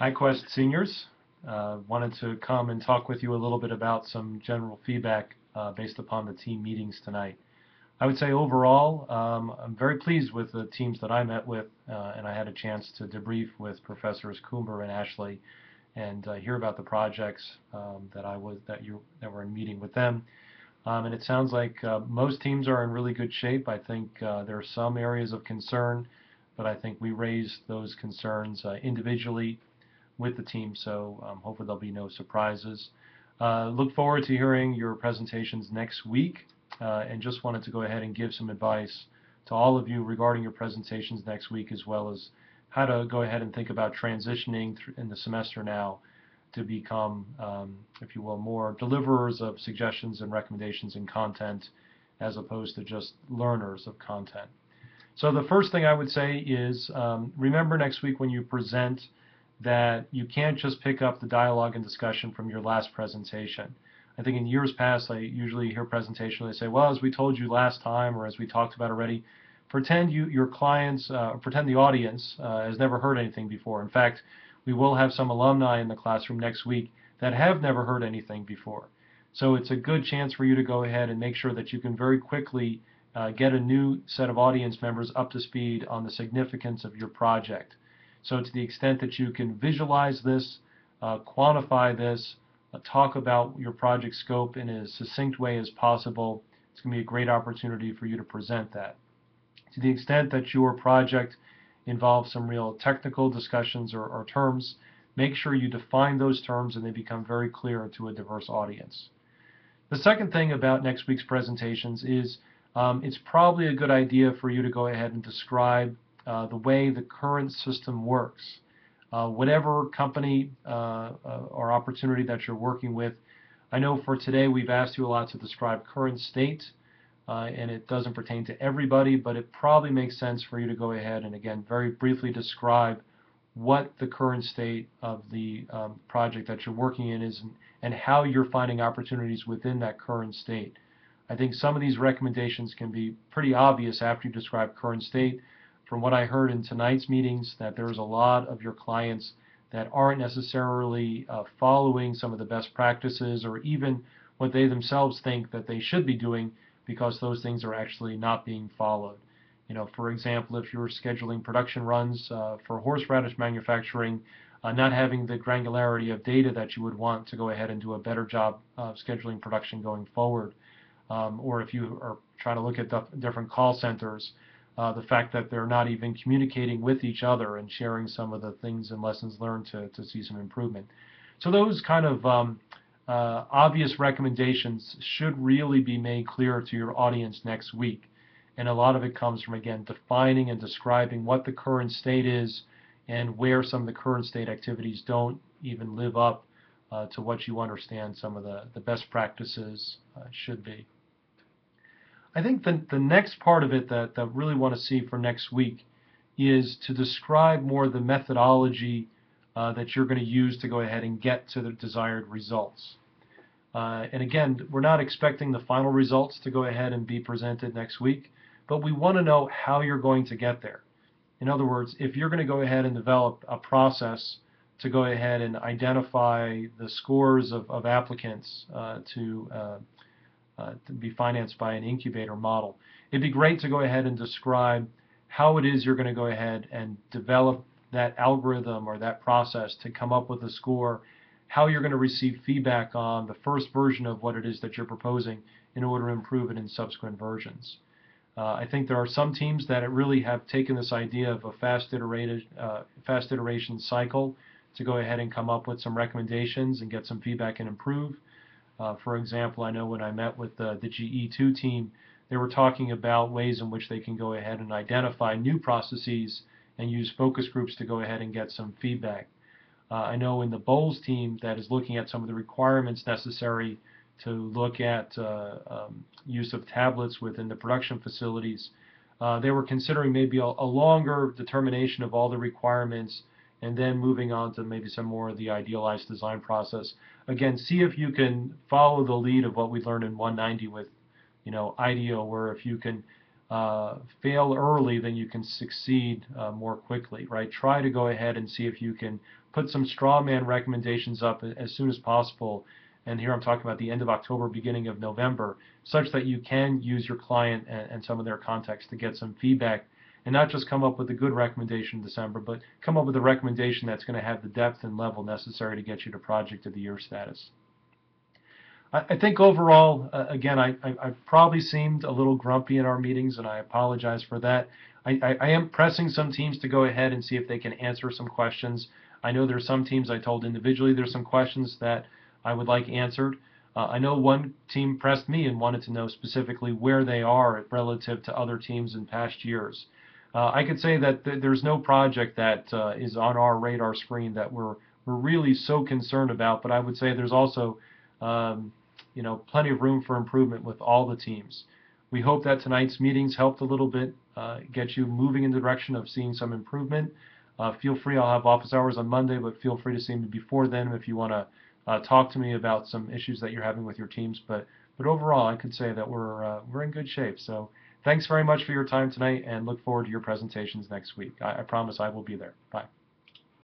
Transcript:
Hi, Quest seniors. Wanted to come and talk with you a little bit about some general feedback based upon the team meetings tonight. I would say overall, I'm very pleased with the teams that I met with, and I had a chance to debrief with Professors Coomber and Ashley and hear about the projects that were in meeting with them. And it sounds like most teams are in really good shape. I think there are some areas of concern, but I think we raised those concerns individually with the team, so hopefully there'll be no surprises. Look forward to hearing your presentations next week, and just wanted to go ahead and give some advice to all of you regarding your presentations next week, as well as how to go ahead and think about transitioning in the semester now to become, if you will, more deliverers of suggestions and recommendations and content as opposed to just learners of content. So the first thing I would say is remember next week when you present that you can't just pick up the dialogue and discussion from your last presentation. I think in years past I usually hear presentations where they say, well, as we told you last time, or as we talked about already. Pretend your clients, pretend the audience has never heard anything before. In fact, we will have some alumni in the classroom next week that have never heard anything before. So it's a good chance for you to go ahead and make sure that you can very quickly get a new set of audience members up to speed on the significance of your project. So to the extent that you can visualize this, quantify this, talk about your project scope in as succinct way as possible, it's going to be a great opportunity for you to present that. To the extent that your project involves some real technical discussions or terms, make sure you define those terms and they become very clear to a diverse audience. The second thing about next week's presentations is it's probably a good idea for you to go ahead and describe the way the current system works. Whatever company or opportunity that you're working with, I know for today we've asked you a lot to describe current state, and it doesn't pertain to everybody, but it probably makes sense for you to go ahead and again very briefly describe what the current state of the project that you're working in is and how you're finding opportunities within that current state. I think some of these recommendations can be pretty obvious after you describe current state. From what I heard in tonight's meetings, that there's a lot of your clients that aren't necessarily following some of the best practices or even what they themselves think that they should be doing because those things are actually not being followed. You know, for example, if you're scheduling production runs for horseradish manufacturing, not having the granularity of data that you would want to go ahead and do a better job of scheduling production going forward. Or if you are trying to look at different call centers, the fact that they're not even communicating with each other and sharing some of the things and lessons learned to see some improvement. So those kind of obvious recommendations should really be made clear to your audience next week. And a lot of it comes from, again, defining and describing what the current state is and where some of the current state activities don't even live up to what you understand some of the best practices should be. I think the next part of it that I really want to see for next week is to describe more the methodology that you're going to use to go ahead and get to the desired results. And again, we're not expecting the final results to go ahead and be presented next week, but we want to know how you're going to get there. In other words, if you're going to go ahead and develop a process to go ahead and identify the scores of applicants to be financed by an incubator model, it'd be great to go ahead and describe how it is you're going to go ahead and develop that algorithm or that process to come up with a score, how you're going to receive feedback on the first version of what it is that you're proposing in order to improve it in subsequent versions. I think there are some teams that really have taken this idea of a fast iteration cycle to go ahead and come up with some recommendations and get some feedback and improve. For example, I know when I met with the GE2 team, they were talking about ways in which they can go ahead and identify new processes and use focus groups to go ahead and get some feedback. I know in the Bowles team that is looking at some of the requirements necessary to look at use of tablets within the production facilities, they were considering maybe a longer determination of all the requirements and then moving on to maybe some more of the idealized design process. Again, see if you can follow the lead of what we learned in 190 with, IDEO, where if you can fail early, then you can succeed more quickly, right? Try to go ahead and see if you can put some straw man recommendations up as soon as possible. And here I'm talking about the end of October, beginning of November, such that you can use your client and some of their contacts to get some feedback and not just come up with a good recommendation in December, but come up with a recommendation that's going to have the depth and level necessary to get you to Project of the Year status. I think overall, again, I've probably seemed a little grumpy in our meetings, and I apologize for that. I am pressing some teams to go ahead and see if they can answer some questions. I know there's some teams I told individually there's some questions that I would like answered. I know one team pressed me and wanted to know specifically where they are relative to other teams in past years. I could say that there's no project that is on our radar screen that we're really so concerned about, but I would say there's also plenty of room for improvement with all the teams. We hope that tonight's meetings helped a little bit get you moving in the direction of seeing some improvement. Feel free, I'll have office hours on Monday, but feel free to see me before then if you want to talk to me about some issues that you're having with your teams. But overall, I could say that we're in good shape. So thanks very much for your time tonight, and look forward to your presentations next week. I promise I will be there. Bye.